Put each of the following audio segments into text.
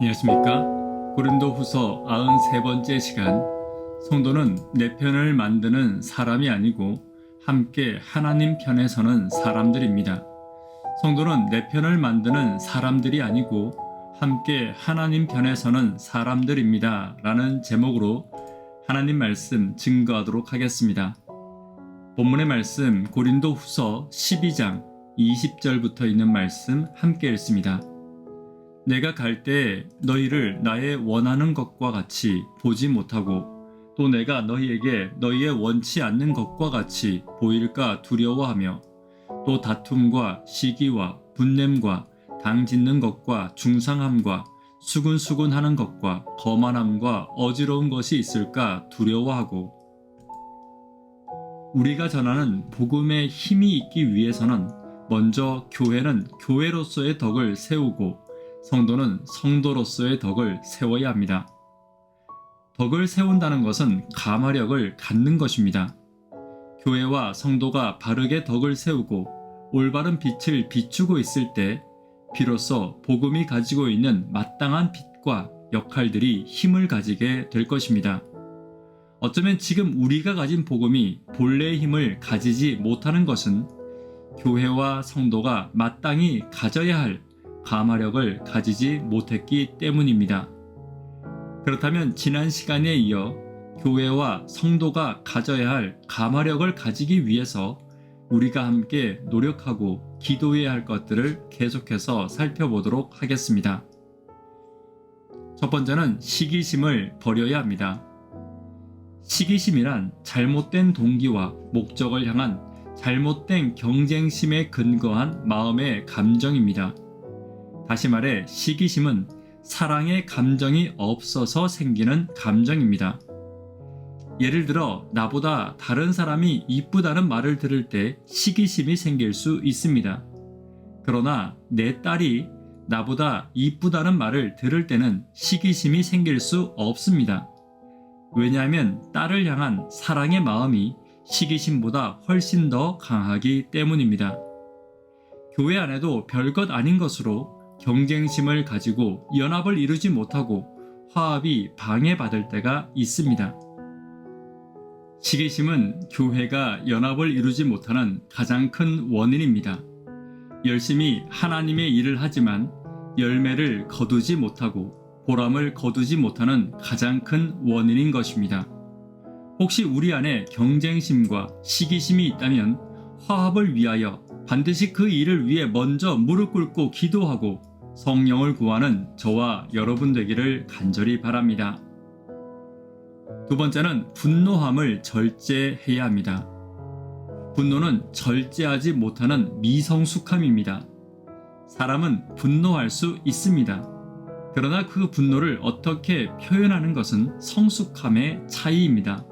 안녕하십니까? 고린도후서 93번째 시간. 성도는 내 편을 만드는 사람이 아니고 함께 하나님 편에 서는 사람들입니다. 성도는 내 편을 만드는 사람들이 아니고 함께 하나님 편에 서는 사람들입니다. 라는 제목으로 하나님 말씀 증거하도록 하겠습니다. 본문의 말씀 고린도후서 12장 20절부터 있는 말씀 함께 읽습니다. 내가 갈 때에 너희를 나의 원하는 것과 같이 보지 못하고 또 내가 너희에게 너희의 원치 않는 것과 같이 보일까 두려워하며 또 다툼과 시기와 분냄과 당짓는 것과 중상함과 수군수군하는 것과 거만함과 어지러운 것이 있을까 두려워하고 우리가 전하는 복음의 힘이 있기 위해서는 먼저 교회는 교회로서의 덕을 세우고 성도는 성도로서의 덕을 세워야 합니다. 덕을 세운다는 것은 감화력을 갖는 것입니다. 교회와 성도가 바르게 덕을 세우고 올바른 빛을 비추고 있을 때 비로소 복음이 가지고 있는 마땅한 빛과 역할들이 힘을 가지게 될 것입니다. 어쩌면 지금 우리가 가진 복음이 본래의 힘을 가지지 못하는 것은 교회와 성도가 마땅히 가져야 할 감화력을 가지지 못했기 때문입니다. 그렇다면 지난 시간에 이어 교회와 성도가 가져야 할 감화력을 가지기 위해서 우리가 함께 노력하고 기도해야 할 것들을 계속해서 살펴보도록 하겠습니다. 첫 번째는 시기심을 버려야 합니다. 시기심이란 잘못된 동기와 목적을 향한 잘못된 경쟁심에 근거한 마음의 감정입니다. 다시 말해 시기심은 사랑의 감정이 없어서 생기는 감정입니다. 예를 들어 나보다 다른 사람이 이쁘다는 말을 들을 때 시기심이 생길 수 있습니다. 그러나 내 딸이 나보다 이쁘다는 말을 들을 때는 시기심이 생길 수 없습니다. 왜냐하면 딸을 향한 사랑의 마음이 시기심보다 훨씬 더 강하기 때문입니다. 교회 안에도 별것 아닌 것으로 경쟁심을 가지고 연합을 이루지 못하고 화합이 방해받을 때가 있습니다. 시기심은 교회가 연합을 이루지 못하는 가장 큰 원인입니다. 열심히 하나님의 일을 하지만 열매를 거두지 못하고 보람을 거두지 못하는 가장 큰 원인인 것입니다. 혹시 우리 안에 경쟁심과 시기심이 있다면 화합을 위하여 반드시 그 일을 위해 먼저 무릎 꿇고 기도하고 성령을 구하는 저와 여러분 되기를 간절히 바랍니다. 두 번째는 분노함을 절제해야 합니다. 분노는 절제하지 못하는 미성숙함입니다. 사람은 분노할 수 있습니다. 그러나 그 분노를 어떻게 표현하는 것은 성숙함의 차이입니다.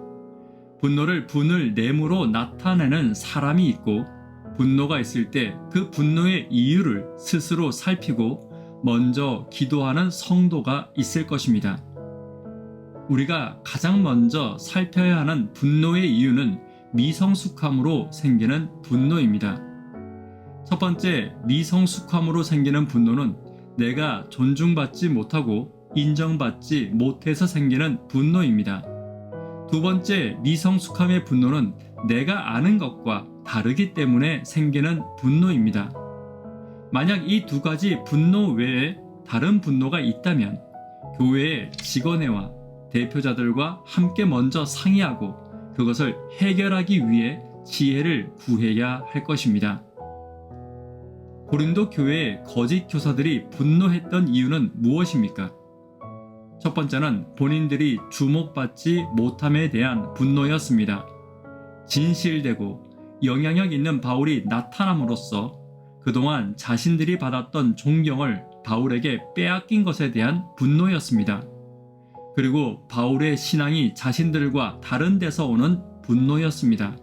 분을 내므로 나타내는 사람이 있고 분노가 있을 때 그 분노의 이유를 스스로 살피고 먼저 기도하는 성도가 있을 것입니다. 우리가 가장 먼저 살펴야 하는 분노의 이유는 미성숙함으로 생기는 분노입니다. 첫 번째, 미성숙함으로 생기는 분노는 내가 존중받지 못하고 인정받지 못해서 생기는 분노입니다. 두 번째, 미성숙함의 분노는 내가 아는 것과 다르기 때문에 생기는 분노입니다. 만약 이 두 가지 분노 외에 다른 분노가 있다면 교회의 직원회와 대표자들과 함께 먼저 상의하고 그것을 해결하기 위해 지혜를 구해야 할 것입니다. 고린도 교회의 거짓 교사들이 분노했던 이유는 무엇입니까? 첫 번째는 본인들이 주목받지 못함에 대한 분노였습니다. 진실되고 영향력 있는 바울이 나타남으로써 그동안 자신들이 받았던 존경을 바울에게 빼앗긴 것에 대한 분노였습니다. 그리고 바울의 신앙이 자신들과 다른 데서 오는 분노였습니다.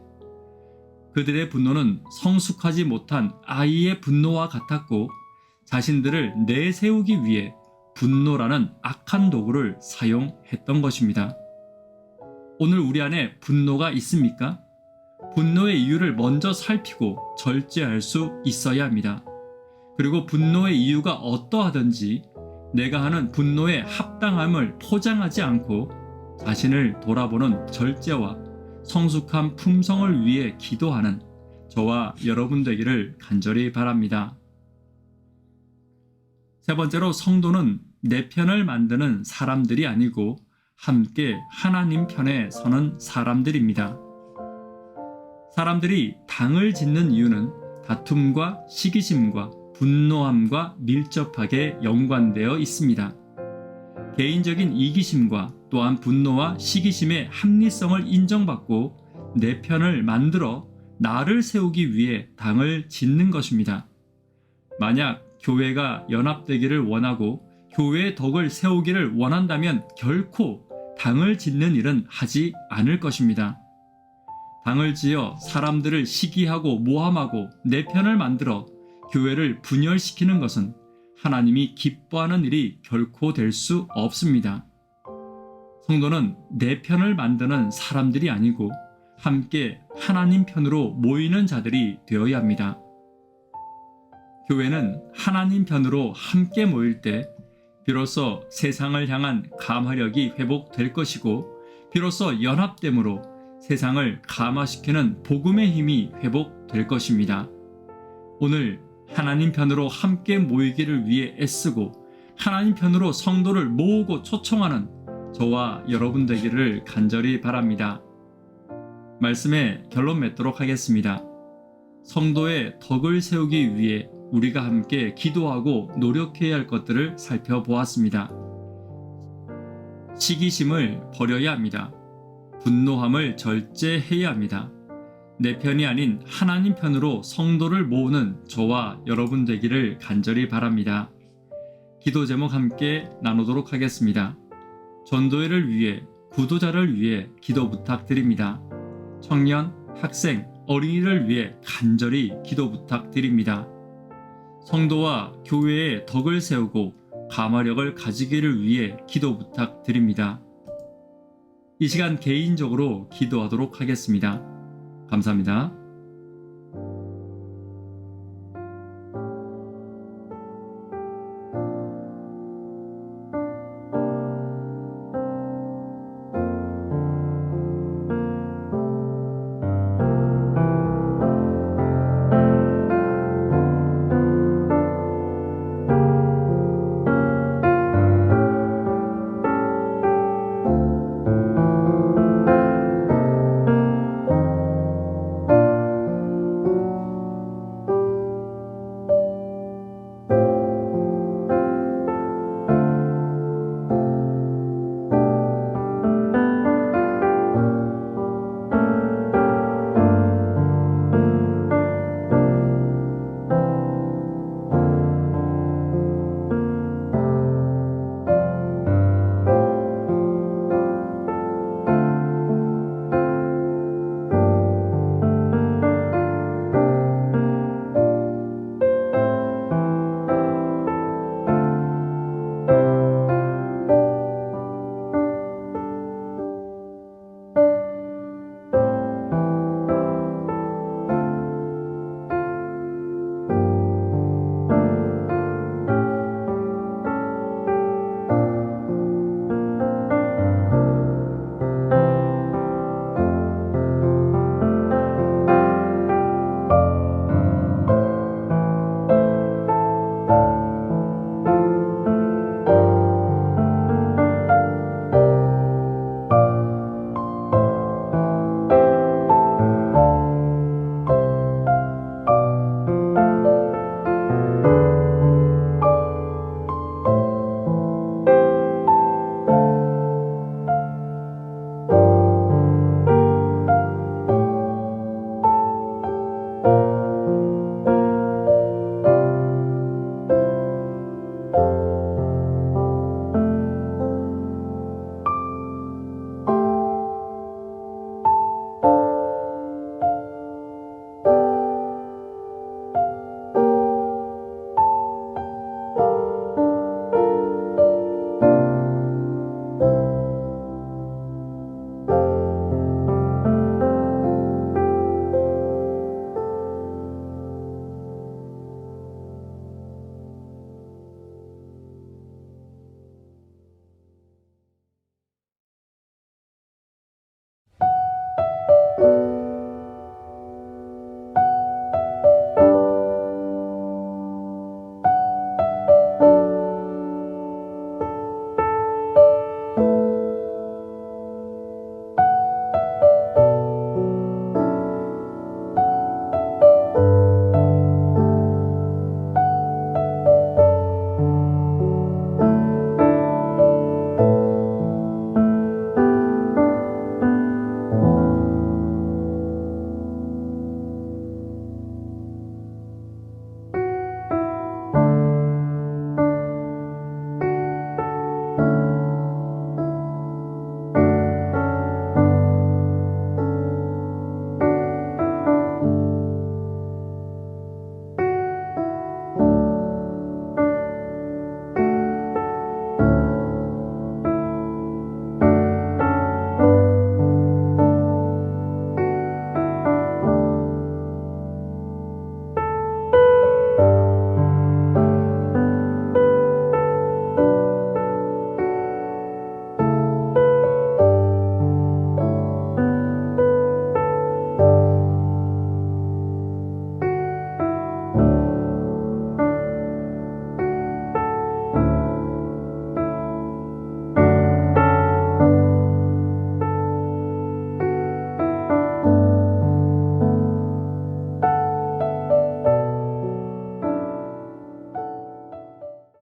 그들의 분노는 성숙하지 못한 아이의 분노와 같았고 자신들을 내세우기 위해 분노라는 악한 도구를 사용했던 것입니다. 오늘 우리 안에 분노가 있습니까? 분노의 이유를 먼저 살피고 절제할 수 있어야 합니다. 그리고 분노의 이유가 어떠하든지 내가 하는 분노의 합당함을 포장하지 않고 자신을 돌아보는 절제와 성숙한 품성을 위해 기도하는 저와 여러분 되기를 간절히 바랍니다. 세 번째로, 성도는 내 편을 만드는 사람들이 아니고 함께 하나님 편에 서는 사람들입니다. 사람들이 당을 짓는 이유는 다툼과 시기심과 분노함과 밀접하게 연관되어 있습니다. 개인적인 이기심과 또한 분노와 시기심의 합리성을 인정받고 내 편을 만들어 나를 세우기 위해 당을 짓는 것입니다. 만약 교회가 연합되기를 원하고 교회의 덕을 세우기를 원한다면 결코 당을 짓는 일은 하지 않을 것입니다. 당을 지어 사람들을 시기하고 모함하고 내 편을 만들어 교회를 분열시키는 것은 하나님이 기뻐하는 일이 결코 될 수 없습니다. 성도는 내 편을 만드는 사람들이 아니고 함께 하나님 편으로 모이는 자들이 되어야 합니다. 교회는 하나님 편으로 함께 모일 때 비로소 세상을 향한 감화력이 회복될 것이고, 비로소 연합됨으로 세상을 감화시키는 복음의 힘이 회복될 것입니다. 오늘 하나님 편으로 함께 모이기를 위해 애쓰고 하나님 편으로 성도를 모으고 초청하는 저와 여러분 되기를 간절히 바랍니다. 말씀의 결론 맺도록 하겠습니다. 성도의 덕을 세우기 위해 우리가 함께 기도하고 노력해야 할 것들을 살펴보았습니다. 시기심을 버려야 합니다. 분노함을 절제해야 합니다. 내 편이 아닌 하나님 편으로 성도를 모으는 저와 여러분 되기를 간절히 바랍니다. 기도 제목 함께 나누도록 하겠습니다. 전도회를 위해, 구도자를 위해 기도 부탁드립니다. 청년, 학생, 어린이를 위해 간절히 기도 부탁드립니다. 성도와 교회의 덕을 세우고 감화력을 가지기를 위해 기도 부탁드립니다. 이 시간 개인적으로 기도하도록 하겠습니다. 감사합니다.